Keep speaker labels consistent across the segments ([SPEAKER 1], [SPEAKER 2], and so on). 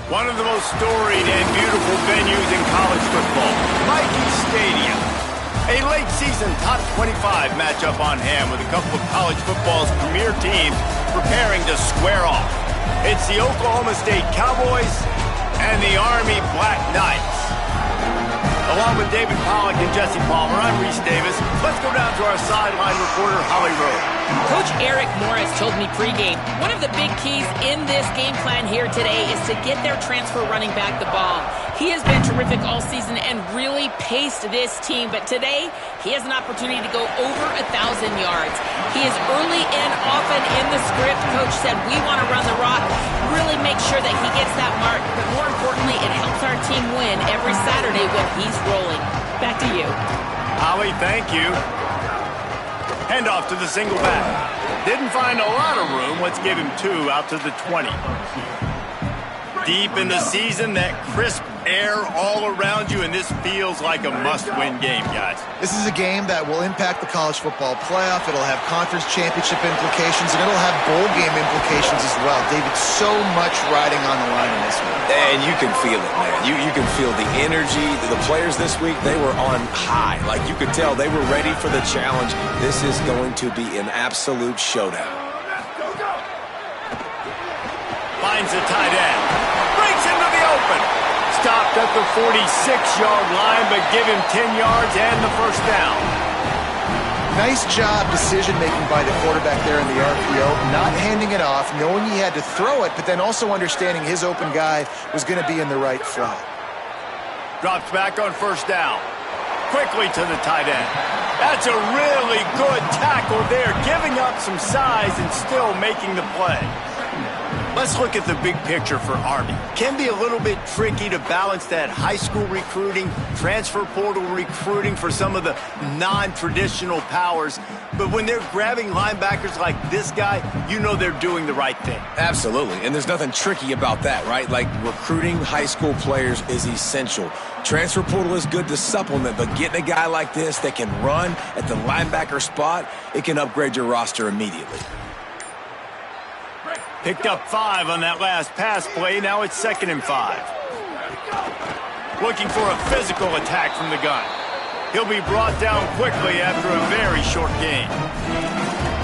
[SPEAKER 1] One of the most storied and beautiful venues in college football, Michie Stadium. A late-season top 25 matchup on hand with a couple of college football's premier teams preparing to square off. It's the Oklahoma State Cowboys and the Army Black Knights. Along with David Pollack and Jesse Palmer, I'm Reese Davis. Let's go down to our sideline reporter, Holly Rowe.
[SPEAKER 2] Coach Eric Morris told me pregame, one of the big keys in this game plan here today is to get their transfer running back the ball. He has been terrific all season and really paced this team, but today he has an opportunity to go over 1,000 yards. He is early and often in the script. Coach said, we want to run the rock, really make sure that he gets that mark, but more importantly, it helps our team win every Saturday when he's rolling. Back to you.
[SPEAKER 1] Holly, thank you. Handoff to the single back. Didn't find a lot of room. Let's give him 2 out to the 20. Deep in the season, that crisp air all around you, and this feels like a must-win game, guys.
[SPEAKER 3] This is a game that will impact the college football playoff. It'll have conference championship implications, and it'll have bowl game implications as well. David, so much riding on the line in this one.
[SPEAKER 4] And you can feel it, man. You can feel the energy. The players this week, they were on high. Like, you could tell they were ready for the challenge. This is going to be an absolute showdown.
[SPEAKER 1] Finds the tight end. Breaks into the open. Stopped at the 46-yard line, but give him 10 yards and the first down.
[SPEAKER 3] Nice job decision-making by the quarterback there in the RPO, not handing it off, knowing he had to throw it, but then also understanding his open guy was going to be in the right flat.
[SPEAKER 1] Drops back on first down. Quickly to the tight end. That's a really good tackle there, giving up some size and still making the play. Let's look at the big picture for Army. Can be a little bit tricky to balance that high school recruiting, transfer portal recruiting for some of the non-traditional powers. But when they're grabbing linebackers like this guy, you know they're doing the right thing.
[SPEAKER 4] Absolutely, and there's nothing tricky about that, right? Like, recruiting high school players is essential. Transfer portal is good to supplement, but getting a guy like this that can run at the linebacker spot, it can upgrade your roster immediately.
[SPEAKER 1] Picked up 5 on that last pass play. Now it's 2nd and 5. Looking for a physical attack from the gun. He'll be brought down quickly after a very short gain.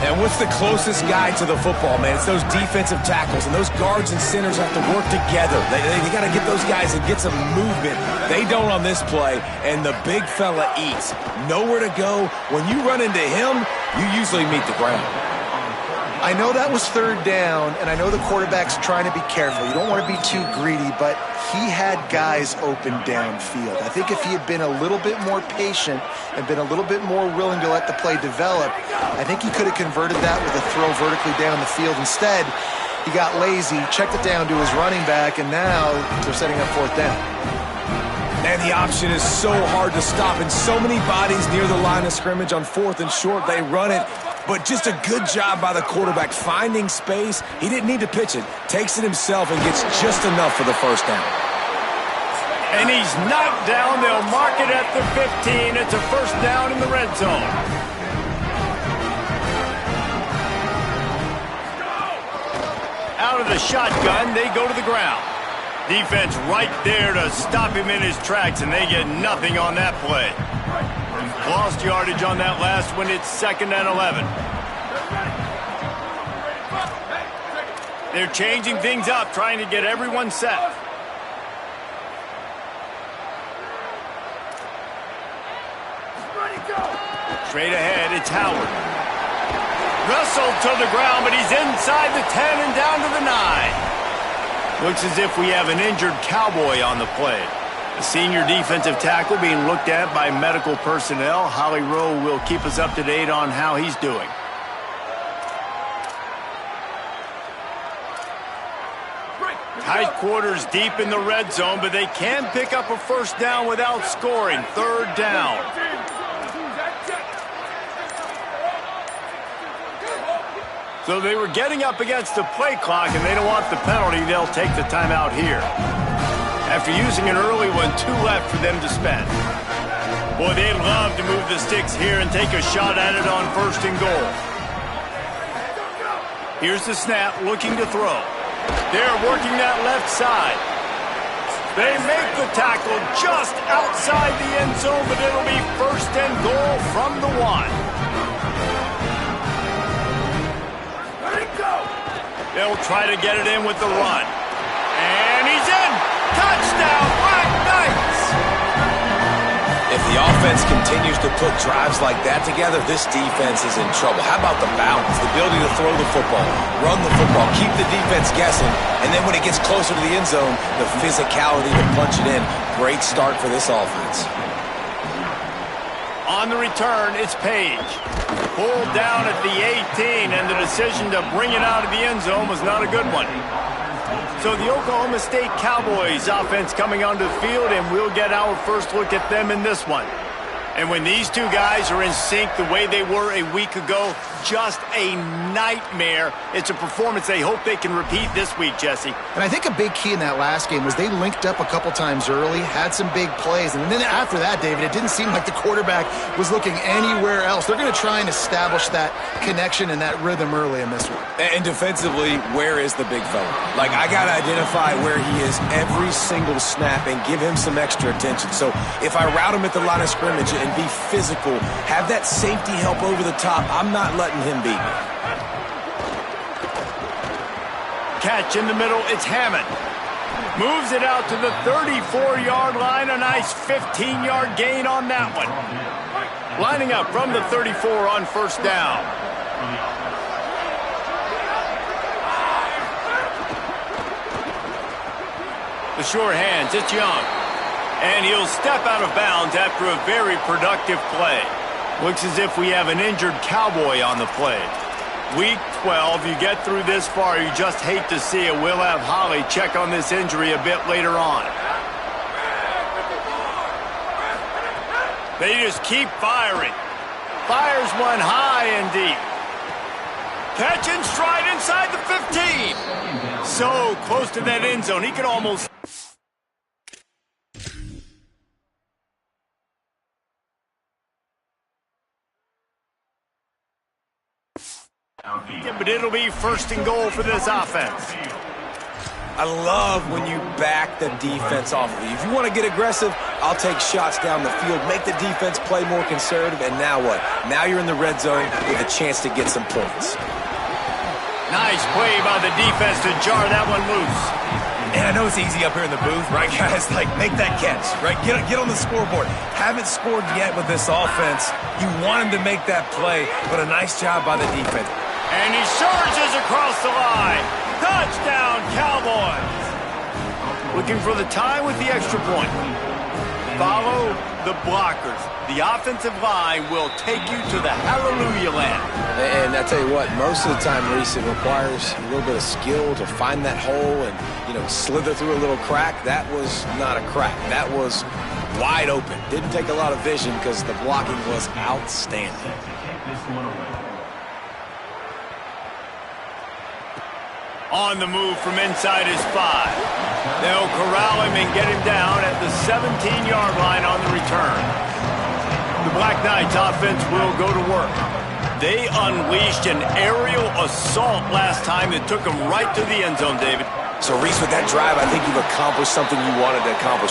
[SPEAKER 4] And what's the closest guy to the football, man? It's those defensive tackles, and those guards and centers have to work together. They got to get those guys and get some movement. They don't on this play, and the big fella eats. Nowhere to go. When you run into him, you usually meet the ground.
[SPEAKER 3] I know that was 3rd down, and I know the quarterback's trying to be careful. You don't want to be too greedy, but he had guys open downfield. I think if he had been a little bit more patient and been a little bit more willing to let the play develop, I think he could have converted that with a throw vertically down the field. Instead, he got lazy, checked it down to his running back, and now they're setting up 4th down.
[SPEAKER 4] And the option is so hard to stop, and so many bodies near the line of scrimmage on 4th and short. They run it, but just a good job by the quarterback finding space. He didn't need to pitch it. Takes it himself and gets just enough for the first down.
[SPEAKER 1] And he's knocked down. They'll mark it at the 15. It's a first down in the red zone. Out of the shotgun, they go to the ground. Defense right there to stop him in his tracks, and they get nothing on that play. Lost yardage on that last one. It's 2nd and 11. They're changing things up, trying to get everyone set. Straight ahead, it's Howard. Wrestled to the ground, but he's inside the 10 and down to the 9. Looks as if we have an injured Cowboy on the play. The senior defensive tackle being looked at by medical personnel. Holly Rowe will keep us up to date on how he's doing. Tight quarters deep in the red zone, but they can pick up a first down without scoring. 3rd down. So they were getting up against the play clock, and they don't want the penalty. They'll take the timeout here. After using an early one, 2 left for them to spend. Boy, they'd love to move the sticks here and take a shot at it on 1st and goal. Here's the snap, looking to throw. They're working that left side. They make the tackle just outside the end zone, but it'll be 1st and goal from the 1. They'll try to get it in with the run. And he's in! Touchdown, Black Knights!
[SPEAKER 4] If the offense continues to put drives like that together, this defense is in trouble. How about the balance, the ability to throw the football, run the football, keep the defense guessing, and then when it gets closer to the end zone, the physicality to punch it in. Great start for this offense.
[SPEAKER 1] On the return, it's Page. Pulled down at the 18, and the decision to bring it out of the end zone was not a good one. So the Oklahoma State Cowboys offense coming onto the field, and we'll get our first look at them in this one. And when these two guys are in sync the way they were a week ago, just a nightmare. It's a performance they hope they can repeat this week, Jesse.
[SPEAKER 3] And I think a big key in that last game was they linked up a couple times early, had some big plays, and then after that, David, it didn't seem like the quarterback was looking anywhere else. They're going to try and establish that connection and that rhythm early in this one.
[SPEAKER 4] And defensively, where is the big fella? Like, I got to identify where he is every single snap and give him some extra attention. So if I route him at the line of scrimmage and be physical, have that safety help over the top, I'm not letting him beat me.
[SPEAKER 1] Catch in the middle, it's Hammond. Moves it out to the 34-yard line, a nice 15-yard gain on that one. Lining up from the 34 on 1st down. The sure hands, it's Young. And he'll step out of bounds after a very productive play. Looks as if we have an injured Cowboy on the play. Week 12, you get through this far, you just hate to see it. We'll have Holly check on this injury a bit later on. They just keep firing. Fires one high and deep. Catch and stride inside the 15. So close to that end zone, he could almost... Yeah, but it'll be 1st and goal for this offense.
[SPEAKER 4] I love when you back the defense off of you. If you want to get aggressive, I'll take shots down the field, make the defense play more conservative, and now what? Now you're in the red zone with a chance to get some points.
[SPEAKER 1] Nice play by the defense to jar that one loose.
[SPEAKER 4] And I know it's easy up here in the booth, right, guys? Like, make that catch, right? Get on the scoreboard. Haven't scored yet with this offense. You want him to make that play, but a nice job by the defense.
[SPEAKER 1] And he surges across the line. Touchdown, Cowboys. Looking for the tie with the extra point. Follow the blockers. The offensive line will take you to the hallelujah land.
[SPEAKER 4] And I tell you what, most of the time, Reese, it requires a little bit of skill to find that hole and, slither through a little crack. That was not a crack. That was wide open. Didn't take a lot of vision because the blocking was outstanding.
[SPEAKER 1] On the move from inside his 5. They'll corral him and get him down at the 17-yard line on the return. The Black Knights offense will go to work. They unleashed an aerial assault last time that took them right to the end zone, David.
[SPEAKER 4] So, Reese, with that drive, I think you've accomplished something you wanted to accomplish.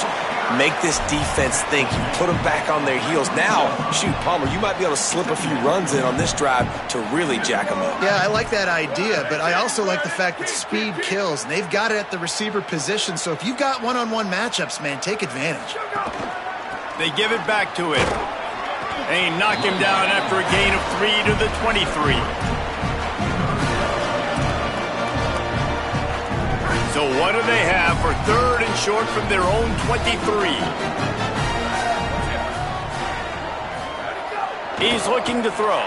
[SPEAKER 4] Make this defense think. You put them back on their heels. Now, shoot, Palmer, you might be able to slip a few runs in on this drive to really jack them up.
[SPEAKER 3] Yeah, I like that idea, but I also like the fact that speed kills, and they've got it at the receiver position, so if you've got one-on-one matchups, man, take advantage.
[SPEAKER 1] They give it back to him. They knock him down after a gain of 3 to the 23. So what do they have for 3rd and short from their own 23? He's looking to throw.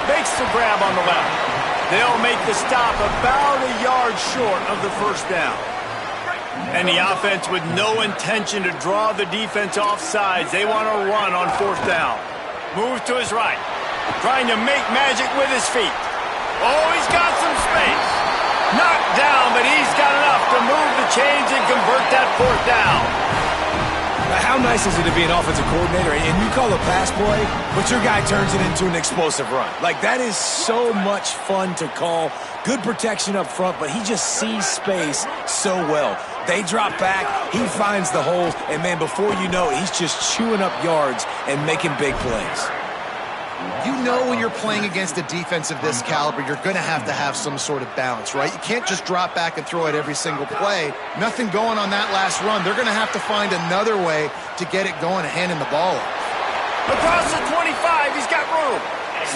[SPEAKER 1] Makes the grab on the left. They'll make the stop about a yard short of the 1st down. And the offense with no intention to draw the defense off sides. They want to run on 4th down. Moves to his right. Trying to make magic with his feet. Oh, he's got some space. Knocked down, but he's got enough to move the chains and convert that 4th down.
[SPEAKER 4] How nice is it to be an offensive coordinator and you call a pass play, but your guy turns it into an explosive run? Like, that is so much fun to call. Good protection up front, but he just sees space so well. They drop back, he finds the holes, and, man, before you know it, he's just chewing up yards and making big plays.
[SPEAKER 3] You know when you're playing against a defense of this caliber, you're going to have some sort of balance, right? You can't just drop back and throw it every single play. Nothing going on that last run. They're going to have to find another way to get it going and handing the ball off.
[SPEAKER 1] Across the 25, he's got room.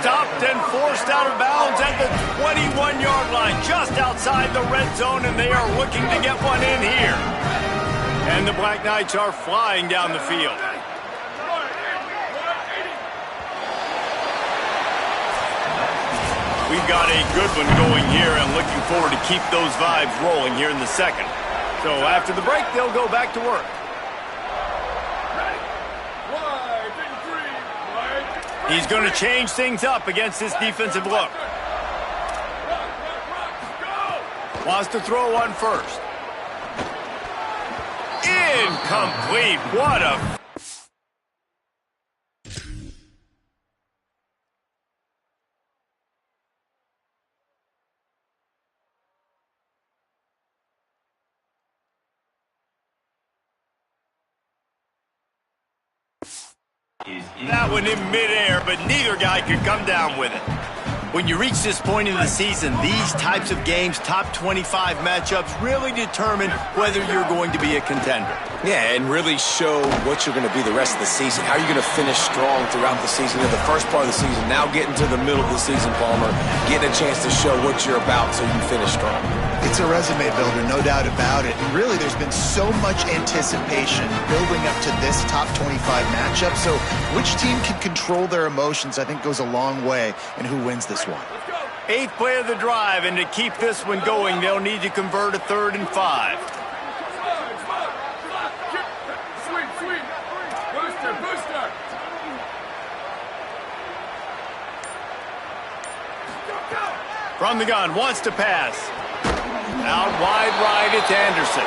[SPEAKER 1] Stopped and forced out of bounds at the 21-yard line, just outside the red zone, and they are looking to get one in here. And the Black Knights are flying down the field. We've got a good one going here and looking forward to keep those vibes rolling here in the second. So after the break, they'll go back to work. He's going to change things up against this defensive look. Wants to throw one first. Incomplete. What a... That one in midair, but neither guy could come down with it. When you reach this point in the season, these types of games, top 25 matchups, really determine whether you're going to be a contender.
[SPEAKER 4] Yeah, and really show what you're going to be the rest of the season. How are you going to finish strong throughout the season, in the first part of the season, now getting to the middle of the season, Palmer, getting a chance to show what you're about so you can finish strong.
[SPEAKER 3] It's a resume builder, no doubt about it. And really, there's been so much anticipation building up to this top 25 matchup. So which team can control their emotions, I think, goes a long way in who wins this one.
[SPEAKER 1] 8th play of the drive, and to keep this one going, they'll need to convert a 3rd and 5. From the gun, wants to pass. Out wide right, it's Anderson.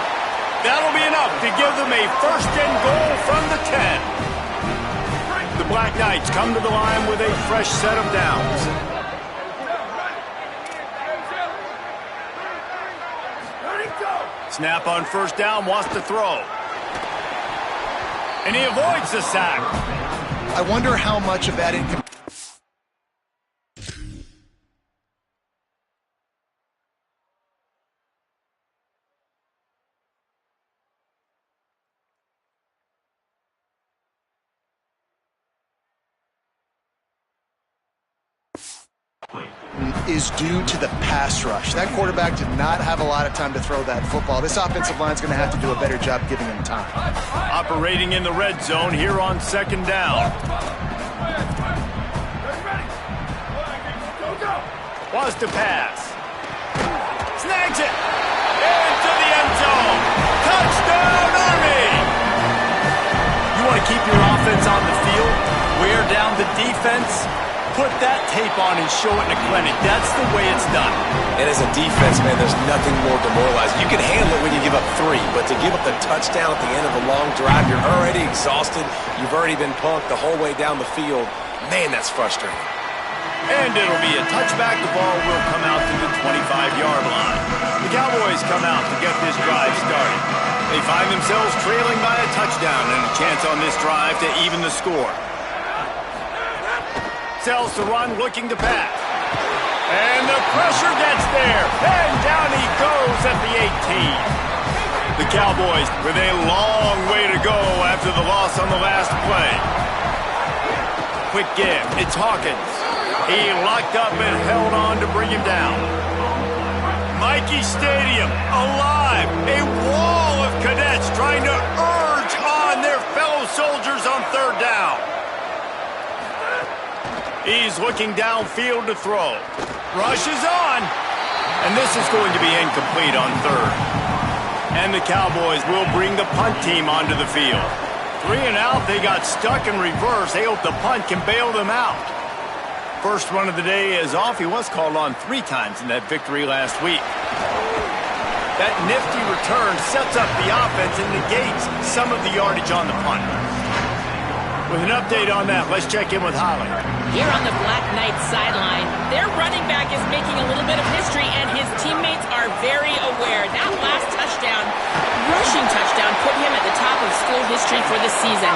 [SPEAKER 1] That'll be enough to give them a 1st and goal from the 10. The Black Knights come to the line with a fresh set of downs. Snap on 1st down, wants to throw. And he avoids the sack.
[SPEAKER 3] I wonder how much of that is due to the pass rush. That quarterback did not have a lot of time to throw that football. This offensive line is going to have to do a better job giving him time.
[SPEAKER 1] Operating in the red zone here on 2nd down. Wants to pass. Snags it. Into the end zone. Touchdown, Army! You want to keep your offense on the field? Wear down the defense? Put that tape on and show it in a clinic. That's the way it's done.
[SPEAKER 4] And as a defense, man, there's nothing more demoralizing. You can handle it when you give up 3, but to give up the touchdown at the end of a long drive, you're already exhausted. You've already been punked the whole way down the field. Man, that's frustrating.
[SPEAKER 1] And it'll be a touchback. The ball will come out to the 25-yard line. The Cowboys come out to get this drive started. They find themselves trailing by a touchdown and a chance on this drive to even the score. Sells to run, looking to pass. And the pressure gets there. And down he goes at the 18. The Cowboys with a long way to go after the loss on the last play. Quick give. It's Hawkins. He locked up and held on to bring him down. Michie Stadium alive. A wall of cadets trying to urge on their fellow soldiers on 3rd down. He's looking downfield to throw. Rush is on. And this is going to be incomplete on 3rd. And the Cowboys will bring the punt team onto the field. 3 and out, they got stuck in reverse. They hope the punt can bail them out. First run of the day is off. He was called on 3 times in that victory last week. That nifty return sets up the offense and negates some of the yardage on the punt. With an update on that, let's check in with Holly.
[SPEAKER 2] Here on the Black Knights sideline, their running back is making a little bit of history, and his teammates are very aware. That last touchdown, rushing touchdown, put him at the top of school history for the season.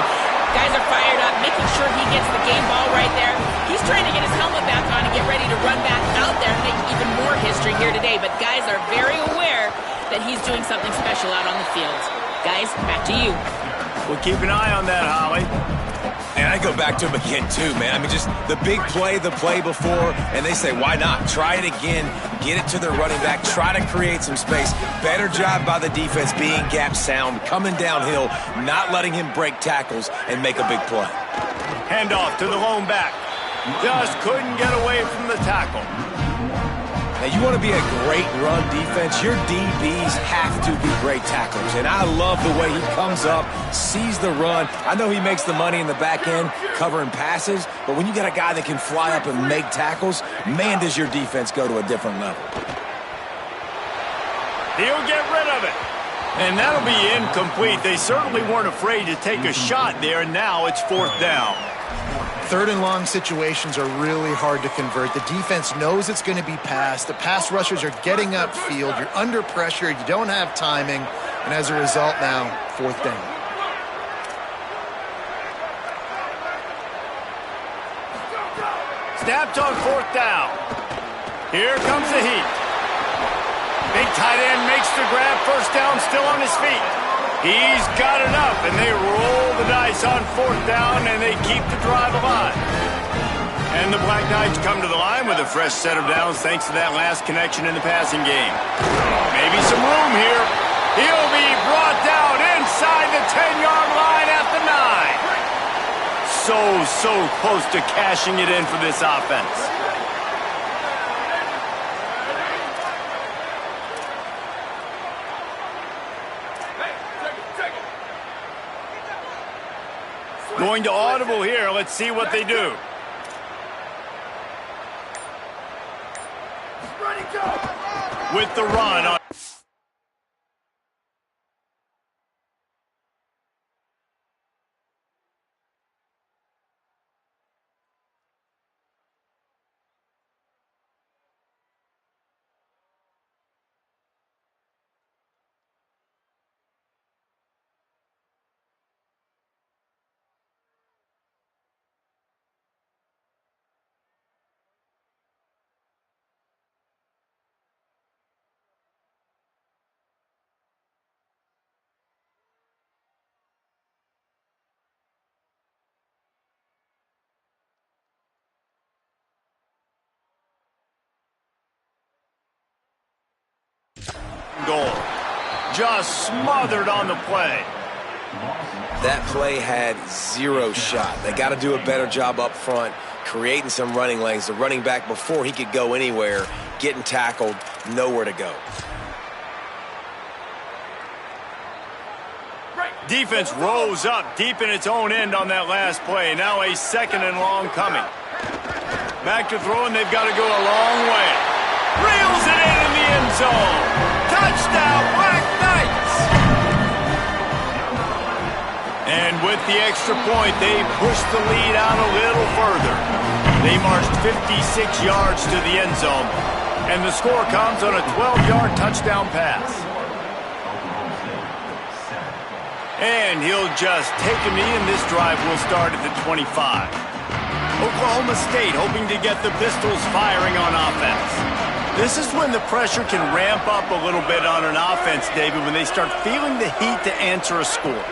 [SPEAKER 2] Guys are fired up, making sure he gets the game ball right there. He's trying to get his helmet back on and get ready to run back out there and make even more history here today. But guys are very aware that he's doing something special out on the field. Guys, back to you.
[SPEAKER 1] We'll keep an eye on that, Holly.
[SPEAKER 4] And I go back to him again, too, man. I mean, just the big play, the play before, and they say, why not? Try it again, get it to their running back, try to create some space. Better job by the defense being gap sound, coming downhill, not letting him break tackles and make a big play.
[SPEAKER 1] Handoff to the lone back. Just couldn't get away from the tackle.
[SPEAKER 4] Now, you want to be a great run defense, your DBs have to be great tacklers. And I love the way he comes up, sees the run. I know he makes the money in the back end covering passes, but when you got a guy that can fly up and make tackles, man, does your defense go to a different level.
[SPEAKER 1] He'll get rid of it. And that'll be incomplete. They certainly weren't afraid to take a shot there, and now it's 4th down.
[SPEAKER 3] 3rd and long situations are really hard to convert. The defense knows it's going to be passed. The pass rushers are getting upfield. You're under pressure. You don't have timing. And as a result now, 4th down.
[SPEAKER 1] Snapped on 4th down. Here comes the heat. Big tight end makes the grab. 1st down, still on his feet. He's got it up, and they roll the dice on 4th down, and they keep the drive alive. And the Black Knights come to the line with a fresh set of downs thanks to that last connection in the passing game. Maybe some room here. He'll be brought down inside the 10-yard line at the 9. So close to cashing it in for this offense. Going to audible here. Let's see what they do. With the run on. Goal. Just smothered on the play.
[SPEAKER 4] That play had 0 shot. They got to do a better job up front, creating some running lanes. The running back, before he could go anywhere, getting tackled, nowhere to go.
[SPEAKER 1] Defense rose up deep in its own end on that last play. Now a 2nd and long coming. Back to throw, and they've got to go a long way. Reels it in the end zone. Touchdown, Black Knights! And with the extra point, they pushed the lead out a little further. They marched 56 yards to the end zone, and the score comes on a 12-yard touchdown pass. And he'll just take a knee, and this drive will start at the 25. Oklahoma State hoping to get the Pistols firing on offense. This is when the pressure can ramp up a little bit on an offense, David, when they start feeling the heat to answer a score.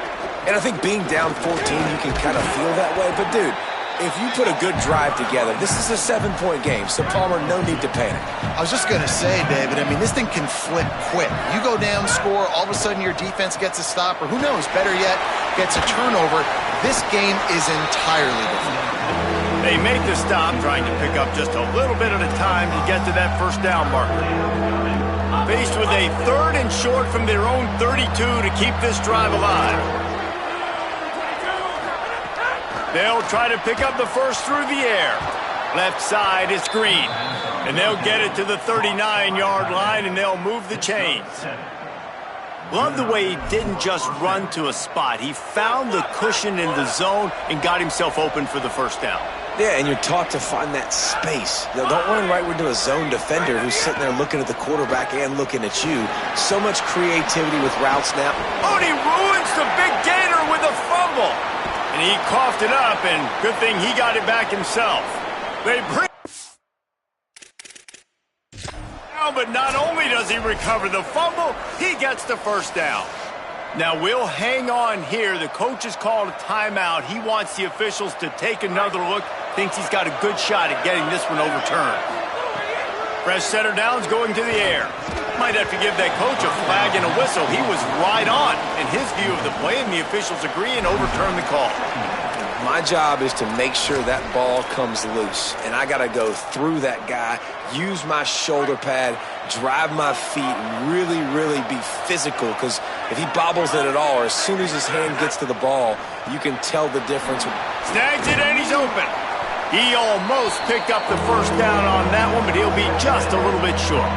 [SPEAKER 4] And I think being down 14, you can kind of feel that way. But, dude, if you put a good drive together, this is a 7-point game. So, Palmer, no need to panic.
[SPEAKER 3] I was just going to say, David, I mean, this thing can flip quick. You go down, score, all of a sudden your defense gets a stop, or who knows, better yet, gets a turnover. This game is entirely different.
[SPEAKER 1] They make the stop, trying to pick up just a little bit at a time to get to that 1st down marker. Faced with a 3rd and short from their own 32 to keep this drive alive. They'll try to pick up the first through the air. Left side is Green. And they'll get it to the 39-yard line, and they'll move the chains. Love the way he didn't just run to a spot. He found the cushion in the zone and got himself open for the first down.
[SPEAKER 4] Yeah, and you're taught to find that space. Don't run right into a zone defender who's sitting there looking at the quarterback and looking at you. So much creativity with route snap.
[SPEAKER 1] Oh, and he ruins the big gainer with a fumble. And he coughed it up, and good thing he got it back himself. They bring down, but not only does he recover the fumble, he gets the first down. Now, we'll hang on here. The coach has called a timeout. He wants the officials to take another look. Thinks he's got a good shot at getting this one overturned. Fresh setter down's going to the air. Might have to give that coach a flag and a whistle. He was right on in his view of the play, and the officials agree and overturn the call.
[SPEAKER 4] My job is to make sure that ball comes loose, and I got to go through that guy, use my shoulder pad, drive my feet, and really, really be physical, because if he bobbles it at all, or as soon as his hand gets to the ball, you can tell the difference.
[SPEAKER 1] Snags it, and he's open. He almost picked up the first down on that one, but he'll be just a little bit short.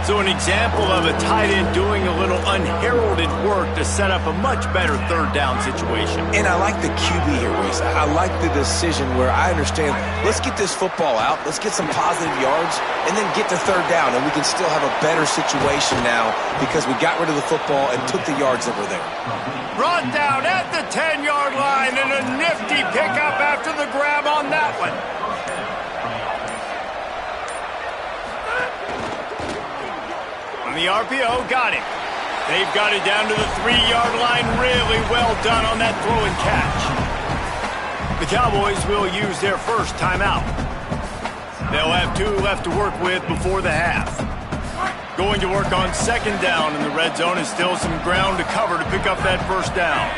[SPEAKER 1] So an example of a tight end doing a little unheralded work to set up a much better third down situation.
[SPEAKER 4] And I like the QB here, Reese. I like the decision where I understand, let's get this football out, let's get some positive yards, and then get to third down, and we can still have a better situation now because we got rid of the football and took the yards that were there.
[SPEAKER 1] Brought down at the 10-yard line, and a nifty pickup after the grab on that one. On the RPO, got him. They've got it down to the 3-yard line. Really well done on that throw and catch. The Cowboys will use their first timeout. They'll have 2 left to work with before the half. Going to work on second down in the red zone, and still some ground to cover to pick up that first down.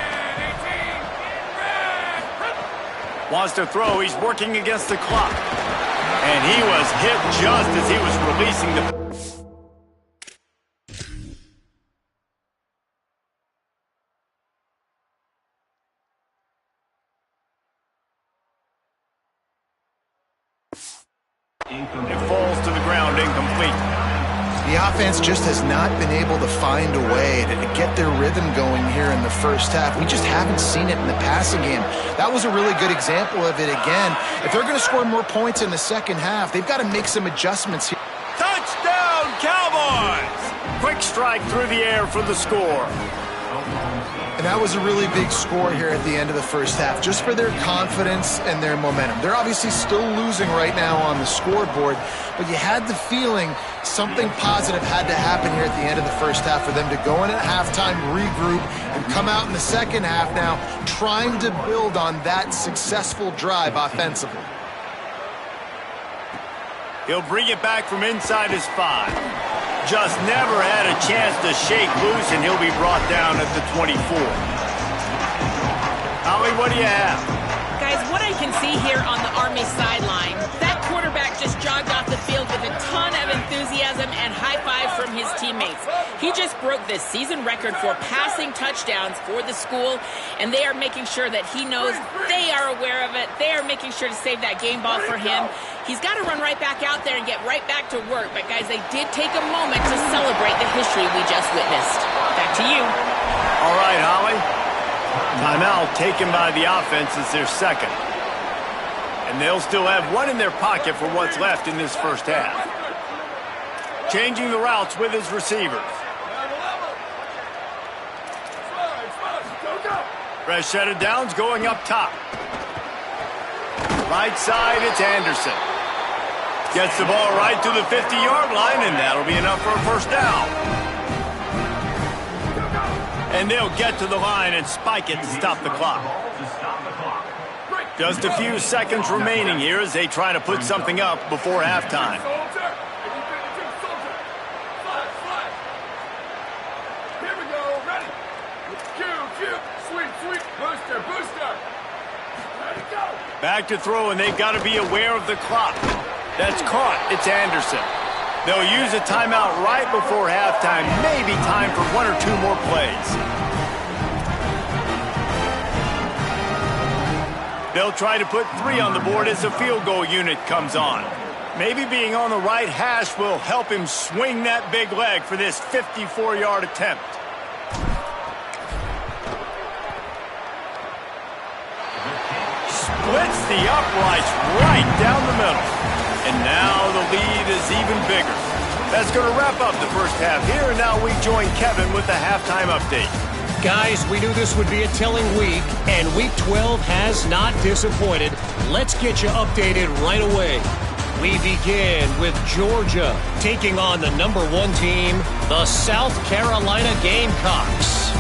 [SPEAKER 1] Wants to throw. He's working against the clock. And he was hit just as he was releasing the... It falls to the ground, incomplete.
[SPEAKER 3] The offense just has not been able to find a way to get their rhythm going here in the first half. We just haven't seen it in the passing game. That was a really good example of it again. If they're going to score more points in the second half, they've got to make some adjustments here.
[SPEAKER 1] Touchdown, Cowboys! Quick strike through the air for the score.
[SPEAKER 3] And that was a really big score here at the end of the first half, just for their confidence and their momentum. They're obviously still losing right now on the scoreboard, but you had the feeling something positive had to happen here at the end of the first half for them to go in at halftime, regroup, and come out in the second half now trying to build on that successful drive offensively.
[SPEAKER 1] He'll bring it back from inside his 5. Just never had a chance to shake loose, and he'll be brought down at the 24. Holly, what do you have?
[SPEAKER 2] Guys, what I can see here on the Army sideline, that quarterback just jogged off the field with a ton of enthusiasm and high five from his teammates. He just broke the season record for passing touchdowns for the school, and they are making sure that he knows they are aware of it. They are making sure to save that game ball for him. He's got to run right back out there and get right back to work. But, guys, they did take a moment to celebrate the history we just witnessed. Back to you.
[SPEAKER 1] All right, Holly. Timeout taken by the offense is their second. And they'll still have 1 in their pocket for what's left in this first half. Changing the routes with his receivers. Fresh set of downs going up top. Right side, it's Anderson. Gets the ball right to the 50-yard line, and that'll be enough for a first down. And they'll get to the line and spike it to stop the clock. Just a few seconds remaining here as they try to put something up before halftime.
[SPEAKER 5] Here we go, ready. Sweet, booster. Ready, go.
[SPEAKER 1] Back to throw, and they've got to be aware of the clock. That's caught. It's Anderson. They'll use a timeout right before halftime. Maybe time for 1 or 2 more plays. They'll try to put 3 on the board as the field goal unit comes on. Maybe being on the right hash will help him swing that big leg for this 54-yard attempt. Splits the uprights right down the middle. And now the lead is even bigger. That's going to wrap up the first half here, and now we join Kevin with the halftime update.
[SPEAKER 6] Guys, we knew this would be a telling week, and Week 12 has not disappointed. Let's get you updated right away. We begin with Georgia taking on the #1 team, the South Carolina Gamecocks.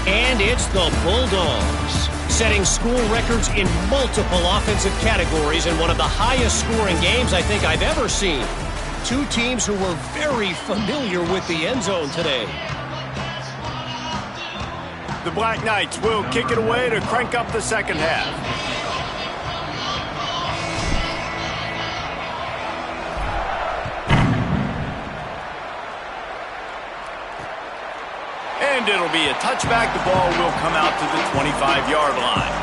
[SPEAKER 6] And it's the Bulldogs, setting school records in multiple offensive categories in one of the highest scoring games I think I've ever seen. Two teams who were very familiar with the end zone today.
[SPEAKER 1] The Black Knights will kick it away to crank up the second half. And it'll be a touchback. The ball will come out to the 25-yard line.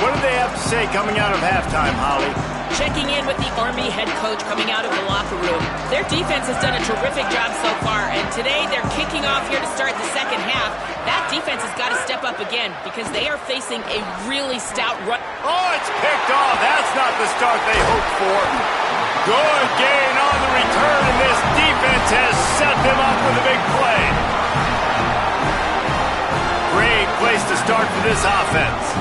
[SPEAKER 1] What do they have to say coming out of halftime, Holly?
[SPEAKER 2] Checking in with the Army head coach coming out of the locker room. Their defense has done a terrific job so far, and today they're kicking off here to start the second half. That defense has got to step up again because they are facing a really stout run.
[SPEAKER 1] Oh, it's picked off. That's not the start they hoped for. Good gain on the return, and this defense has set them up with a big play. Great place to start for this offense.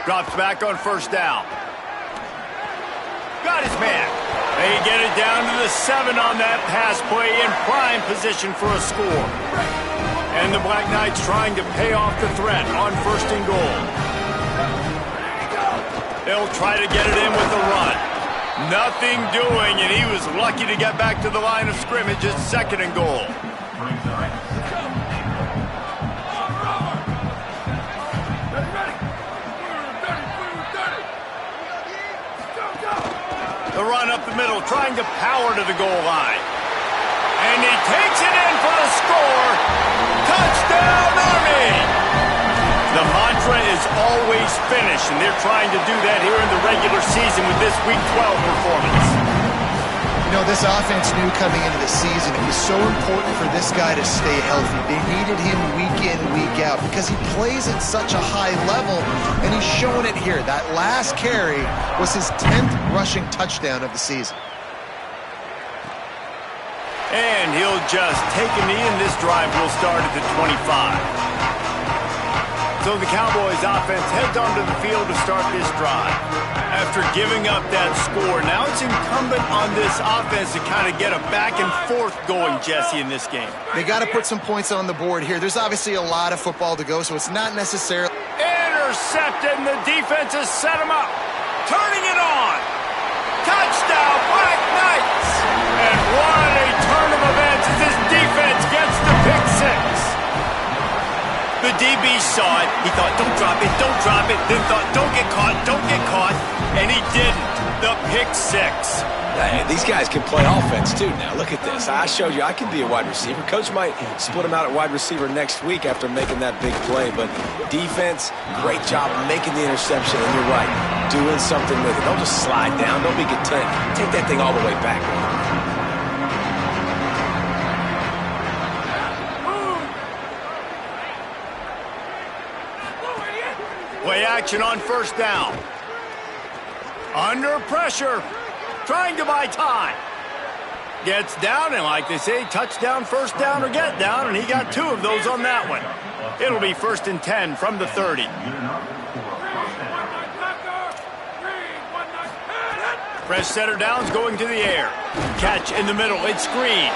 [SPEAKER 1] Drops back on first down. Got his man. They get it down to the 7 on that pass play in prime position for a score. And the Black Knights trying to pay off the threat on first and goal. They'll try to get it in with the run. Nothing doing, and he was lucky to get back to the line of scrimmage at second and goal. The run up the middle, trying to power to the goal line. And he takes it in for the score. Touchdown, Army! The mantra is always finish, and they're trying to do that here in the regular season with this Week 12 performance.
[SPEAKER 3] You know, this offense knew coming into the season it was so important for this guy to stay healthy. They needed him week in, week out because he plays at such a high level, and he's showing it here. That last carry was his 10th rushing touchdown of the season.
[SPEAKER 1] And he'll just take a knee, and this drive will start at the 25. So the Cowboys offense heads onto the field to start this drive. After giving up that score, now it's incumbent on this offense to kind of get a back and forth going, Jesse, in this game.
[SPEAKER 3] They got to put some points on the board here. There's obviously a lot of football to go, so it's not necessarily...
[SPEAKER 1] Intercepted, and the defense has set him up. Turning it on. Touchdown, Black Knights! And what a turn of events as this defense gets the pick six. The DB saw it. He thought, don't drop it, then thought, don't get caught, and he didn't. The pick six.
[SPEAKER 4] Hey, these guys can play offense, too, now. Look at this. I showed you I can be a wide receiver. Coach might split him out at wide receiver next week after making that big play, but defense, great job making the interception, and you're right, doing something with it. Don't just slide down. Don't be content. Take that thing all the way back.
[SPEAKER 1] Play action on first down. Under pressure. Trying to buy time. Gets down, and like they say, touchdown, first down, or get down, and he got 2 of those on that one. It'll be 1st and 10 from the 30. Fresh setter downs going to the air. Catch in the middle. It's Green.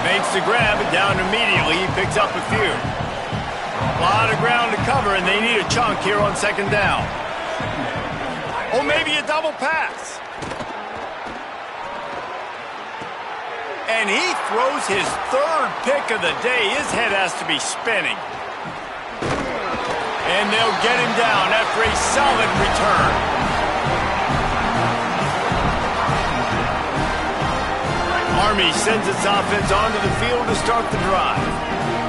[SPEAKER 1] Makes the grab, and down immediately. He picks up a few. A lot of ground to cover, and they need a chunk here on second down. Or maybe a double pass. And he throws his 3rd pick of the day. His head has to be spinning. And they'll get him down after a solid return. Army sends its offense onto the field to start the drive.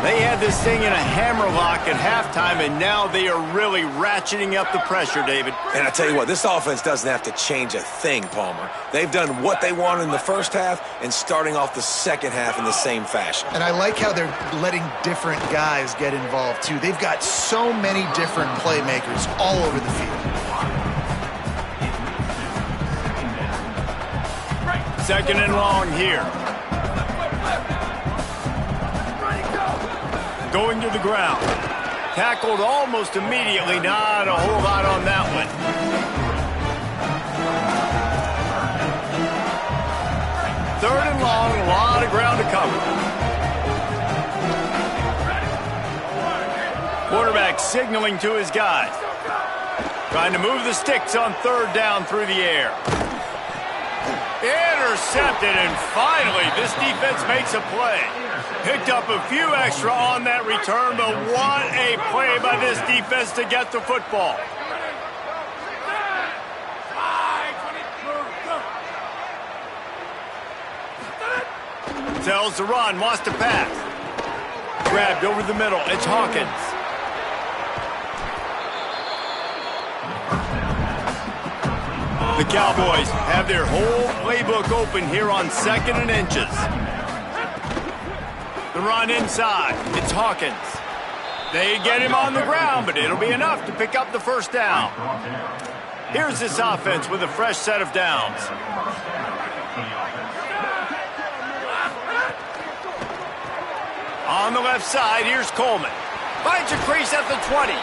[SPEAKER 1] They had this thing in a hammerlock at halftime, and now they are really ratcheting up the pressure, David.
[SPEAKER 4] And I tell you what, this offense doesn't have to change a thing, Palmer. They've done what they wanted in the first half and starting off the second half in the same fashion.
[SPEAKER 3] And I like how they're letting different guys get involved, too. They've got so many different playmakers all over the field.
[SPEAKER 1] Second and long here. Going to the ground. Tackled almost immediately. Not a whole lot on that one. Third and long. A lot of ground to cover. Quarterback signaling to his guys. Trying to move the sticks on third down through the air. Intercepted, and finally this defense makes a play. Picked up a few extra on that return, but what a play by this defense to get the football. Tells to run, wants to pass. Grabbed over the middle, it's Hawkins. The Cowboys have their whole playbook open here on 2nd and inches. The run inside. It's Hawkins. They get him on the ground, but it'll be enough to pick up the first down. Here's this offense with a fresh set of downs. On the left side, here's Coleman. Finds a crease at the 20.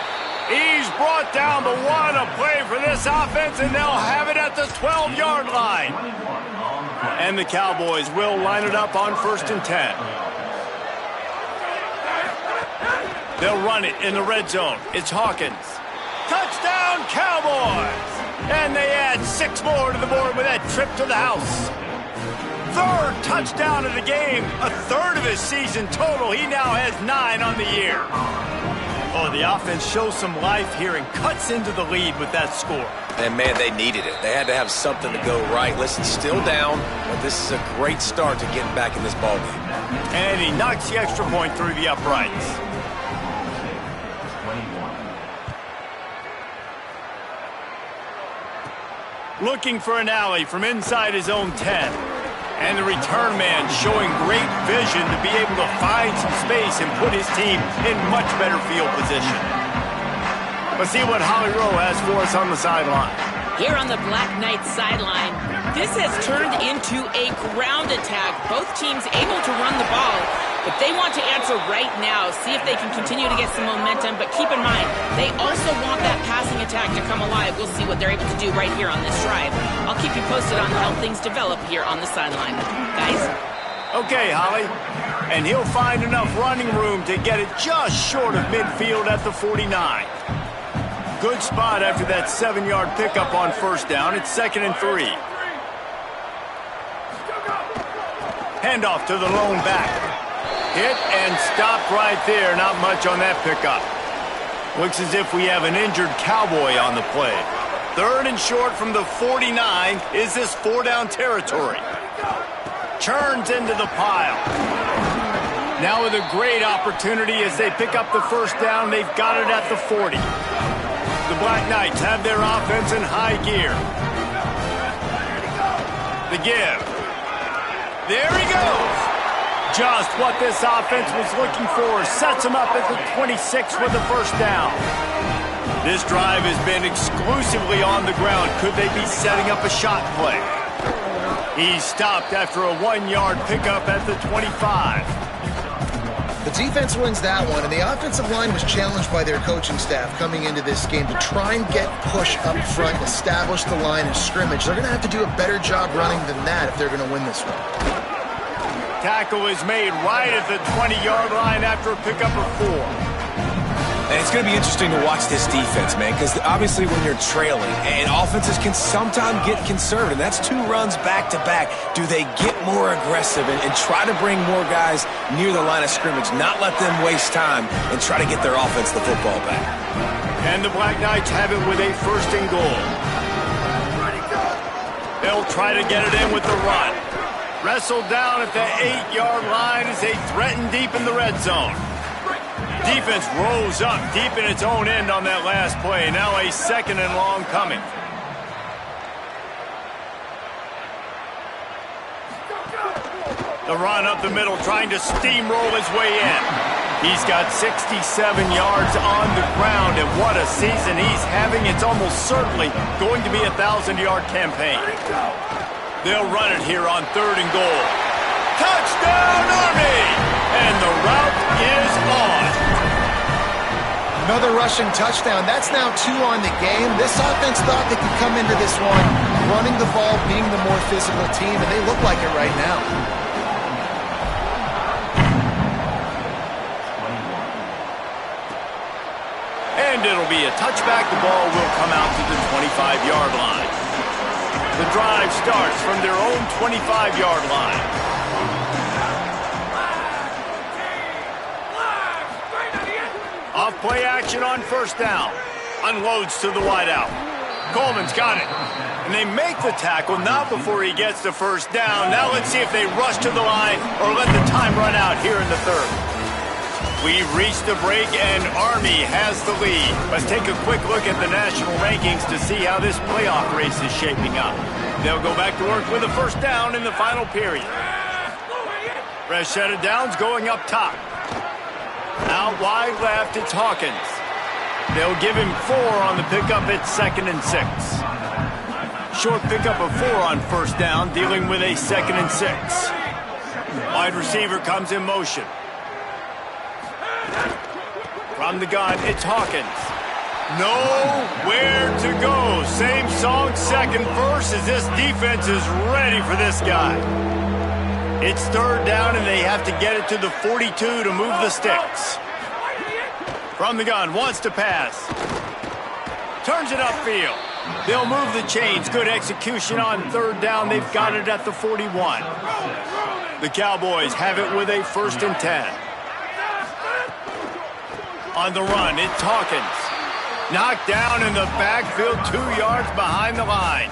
[SPEAKER 1] He's brought down, but what a play for this offense, and they'll have it at the 12-yard line. And the Cowboys will line it up on 1st and 10. They'll run it in the red zone. It's Hawkins. Touchdown, Cowboys! And they add 6 more to the board with that trip to the house. 3rd touchdown of the game, a 3rd of his season total. He now has 9 on the year. Oh, the offense shows some life here and cuts into the lead with that score.
[SPEAKER 4] And, man, they needed it. They had to have something to go right. Listen, still down, but this is a great start to getting back in this ballgame.
[SPEAKER 1] And he knocks the extra point through the uprights. Looking for an alley from inside his own 10. And the return man showing great vision to be able to find some space and put his team in much better field position. Let's see what Holly Rowe has for us on the sideline.
[SPEAKER 2] Here on the Black Knights sideline, this has turned into a ground attack. Both teams able to run the ball, but they want to answer right now, see if they can continue to get some momentum. But keep in mind, they also want that passing attack to come alive. We'll see what they're able to do right here on this drive. I'll keep you posted on how things develop here on the sideline. Guys?
[SPEAKER 1] Okay, Holly. And he'll find enough running room to get it just short of midfield at the 49. Good spot after that 7-yard pickup on 1st down. It's 2nd and 3. Handoff to the lone back. Hit and stopped right there. Not much on that pickup. Looks as if we have an injured Cowboy on the play. 3rd and short from the 49. Is this 4-down territory? Churns into the pile. Now with a great opportunity as they pick up the first down. They've got it at the 40. The Black Knights have their offense in high gear. The give. There he goes. Just what this offense was looking for. Sets him up at the 26 with the first down. This drive has been exclusively on the ground. Could they be setting up a shot play? He stopped after a 1-yard pickup at the 25.
[SPEAKER 3] The defense wins that one, and the offensive line was challenged by their coaching staff coming into this game to try and get push up front, establish the line of scrimmage. They're going to have to do a better job running than that if they're going to win this one.
[SPEAKER 1] Tackle is made right at the 20-yard line after a pickup of 4.
[SPEAKER 4] And it's going to be interesting to watch this defense, man, because obviously when you're trailing, and offenses can sometimes get conservative. That's 2 runs back-to-back. Do they get more aggressive and try to bring more guys near the line of scrimmage, not let them waste time, and try to get their offense the football back?
[SPEAKER 1] And the Black Knights have it with a 1st and goal. They'll try to get it in with the run. Wrestled down at the 8-yard line as they threaten deep in the red zone. Defense rolls up deep in its own end on that last play. Now a 2nd and long coming. The run up the middle, trying to steamroll his way in. He's got 67 yards on the ground, and what a season he's having. It's almost certainly going to be a 1,000-yard campaign. They'll run it here on 3rd and goal. Touchdown, Army! And the route is on.
[SPEAKER 3] Another rushing touchdown. That's now 2 on the game. This offense thought they could come into this one running the ball, being the more physical team, and they look like it right now.
[SPEAKER 1] And it'll be a touchback. The ball will come out to the 25-yard line. The drive starts from their own 25-yard line. Off play action on 1st down. Unloads to the wideout. Coleman's got it. And they make the tackle, not before he gets the 1st down. Now let's see if they rush to the line or let the time run out here in the 3rd. We've reached the break, and Army has the lead. Let's take a quick look at the national rankings to see how this playoff race is shaping up. They'll go back to work with a 1st down in the final period. Fresh set of downs going up top. Out wide left, it's Hawkins. They'll give him 4 on the pickup at 2nd and 6. Short pickup of 4 on 1st down, dealing with a 2nd and 6. Wide receiver comes in motion. From the gun, it's Hawkins. Nowhere to go. Same song, 2nd verse, as this defense is ready for this guy. It's 3rd down, and they have to get it to the 42 to move the sticks. From the gun, wants to pass. Turns it upfield. They'll move the chains. Good execution on 3rd down. They've got it at the 41. The Cowboys have it with a 1st and 10. On the run, it's Hawkins. Knocked down in the backfield, 2 yards behind the line.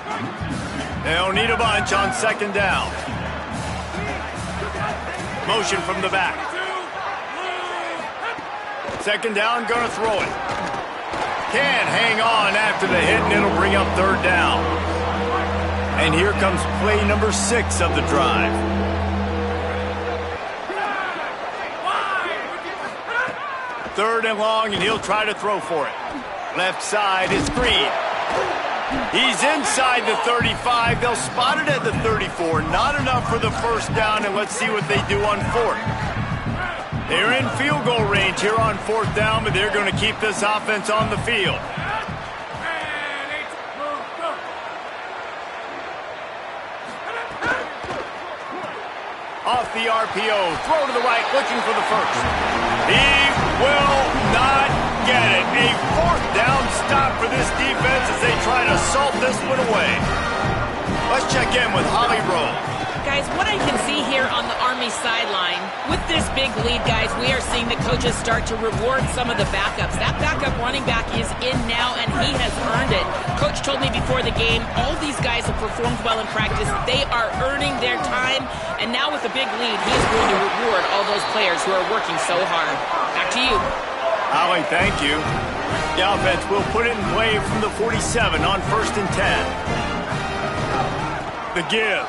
[SPEAKER 1] They'll need a bunch on 2nd down. Motion from the back. 2nd down, gonna throw it. Can't hang on after the hit, and it'll bring up 3rd down. And here comes play number 6 of the drive. Third and long, and he'll try to throw for it. Left side is Green. He's inside the 35. They'll spot it at the 34. Not enough for the 1st down, and let's see what they do on 4th. They're in field goal range here on 4th down, but they're going to keep this offense on the field. Off the RPO, throw to the right, looking for the 1st. He will not get it. A 4th down stop for this defense as they try to salt this one away. Let's check in with Holly Rowe.
[SPEAKER 2] Guys, what I can see here on the Army sideline, with this big lead, guys, we are seeing the coaches start to reward some of the backups. That backup running back is in now, and he has earned it. Coach told me before the game, all these guys have performed well in practice. They are earning their time, and now with the big lead, he is going to reward all those players who are working so hard. Back to you.
[SPEAKER 1] Holly, thank you. The offense will put it in play from the 47 on 1st and 10. The give.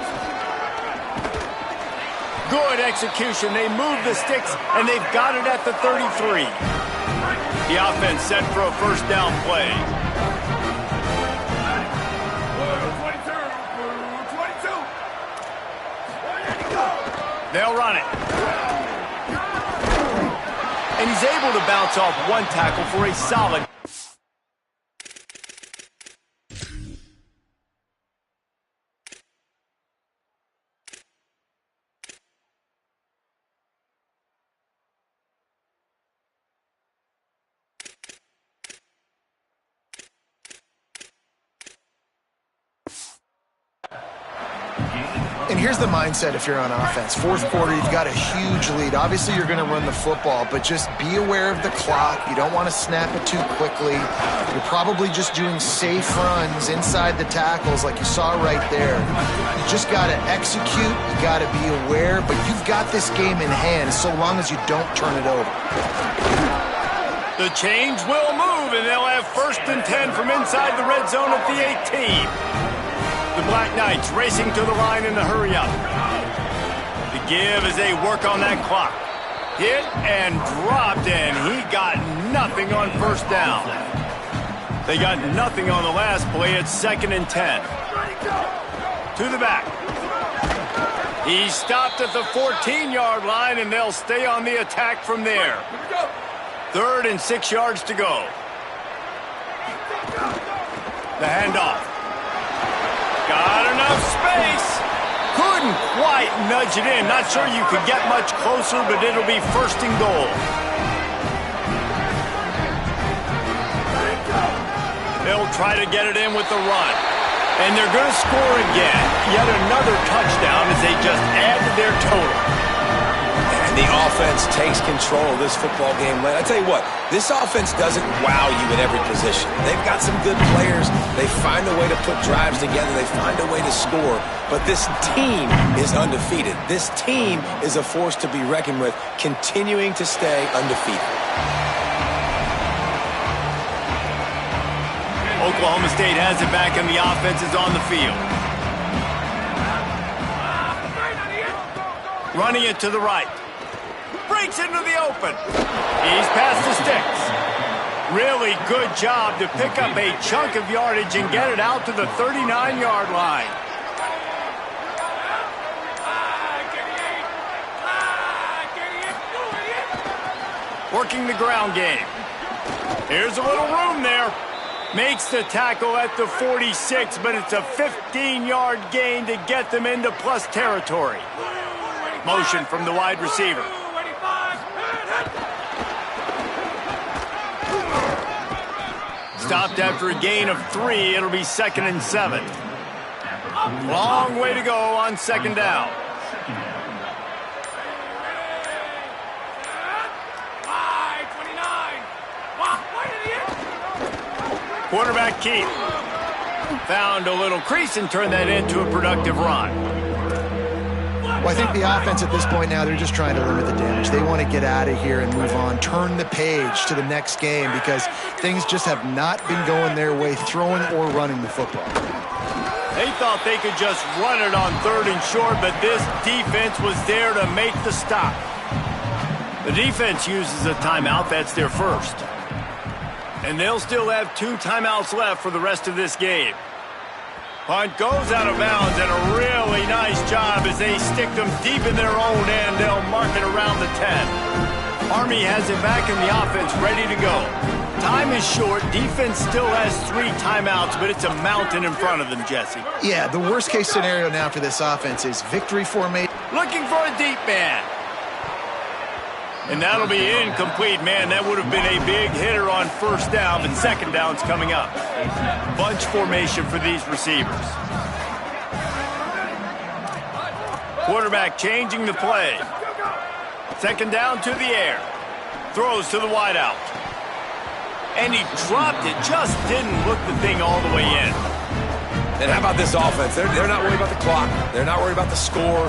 [SPEAKER 1] Good execution. They move the sticks, and they've got it at the 33. The offense set for a 1st down play.
[SPEAKER 5] 22.
[SPEAKER 1] They'll run it. And he's able to bounce off one tackle for a solid.
[SPEAKER 3] And here's the mindset if you're on offense. Fourth quarter, you've got a huge lead. Obviously, you're going to run the football, but just be aware of the clock. You don't want to snap it too quickly. You're probably just doing safe runs inside the tackles like you saw right there. You just got to execute. You got to be aware, but you've got this game in hand so long as you don't turn it over.
[SPEAKER 1] The change will move, and they'll have 1st and 10 from inside the red zone at the 18. The Black Knights racing to the line in a hurry up. The give as they work on that clock. Hit and dropped, and he got nothing on 1st down. They got nothing on the last play. It's 2nd and 10. To the back. He stopped at the 14-yard line, and they'll stay on the attack from there. 3rd and 6 yards to go. The handoff. Got enough space. Couldn't quite nudge it in. Not sure you could get much closer, but it'll be 1st and goal. They'll try to get it in with the run. And they're going to score again. Yet another touchdown as they just add to their total.
[SPEAKER 4] And the offense takes control of this football game. I tell you what, this offense doesn't wow you at every position. They've got some good players. They find a way to put drives together. They find a way to score. But this team is undefeated. This team is a force to be reckoned with, continuing to stay undefeated.
[SPEAKER 1] Oklahoma State has it back, and the offense is on the field. Running it to the right. Breaks into the open. He's past the sticks. Really good job to pick up a chunk of yardage and get it out to the 39-yard line. Working the ground game. Here's a little room there. Makes the tackle at the 46, but it's a 15-yard gain to get them into plus territory. Motion from the wide receiver. Stopped after a gain of 3. It'll be 2nd and 7. Long way to go on 2nd down. Quarterback Keith found a little crease and turned that into a productive run.
[SPEAKER 3] Well, I think the offense at this point now, they're just trying to limit the damage. They want to get out of here and move on, turn the page to the next game because things just have not been going their way, throwing or running the football.
[SPEAKER 1] They thought they could just run it on 3rd and short, but this defense was there to make the stop. The defense uses a timeout. That's their first. And they'll still have 2 timeouts left for the rest of this game. Punt goes out of bounds, and a really nice job as they stick them deep in their own end. They'll mark it around the 10. Army has it back in the offense, ready to go. Time is short. Defense still has 3 timeouts, but it's a mountain in front of them, Jesse.
[SPEAKER 3] Yeah, the worst-case scenario now for this offense is victory formation.
[SPEAKER 1] Looking for a deep man. And that'll be incomplete, man. That would have been a big hitter on 1st down, but 2nd down's coming up. Bunch formation for these receivers. Quarterback changing the play. 2nd down to the air. Throws to the wideout. And he dropped it. Just didn't look the thing all the way in.
[SPEAKER 4] And how about this offense? They're not worried about the clock. They're not worried about the score.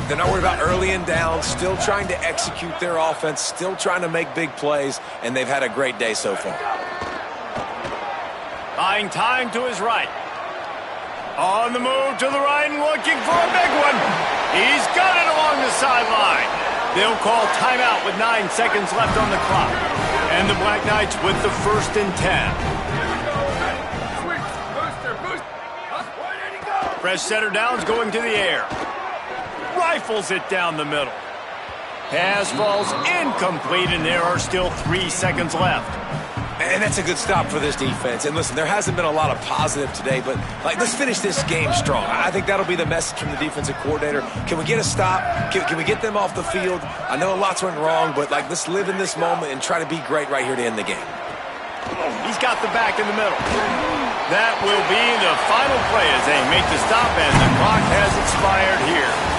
[SPEAKER 4] They're not worried about early and down. Still trying to execute their offense. Still trying to make big plays. And they've had a great day so far.
[SPEAKER 1] Buying time to his right. On the move to the right and looking for a big one. He's got it along the sideline. They'll call timeout with 9 seconds left on the clock. And the Black Knights with the 1st and 10. Fresh center downs going to the air. Rifles it down the middle. Pass falls incomplete, and there are still 3 seconds left.
[SPEAKER 4] And that's a good stop for this defense. And listen, there hasn't been a lot of positive today, but let's finish this game strong. I think that'll be the message from the defensive coordinator. Can we get a stop? Can we get them off the field? I know lots went wrong, but let's live in this moment and try to be great right here to end the game.
[SPEAKER 1] He's got the back in the middle. That will be the final play as they make the stop, and the clock has expired here.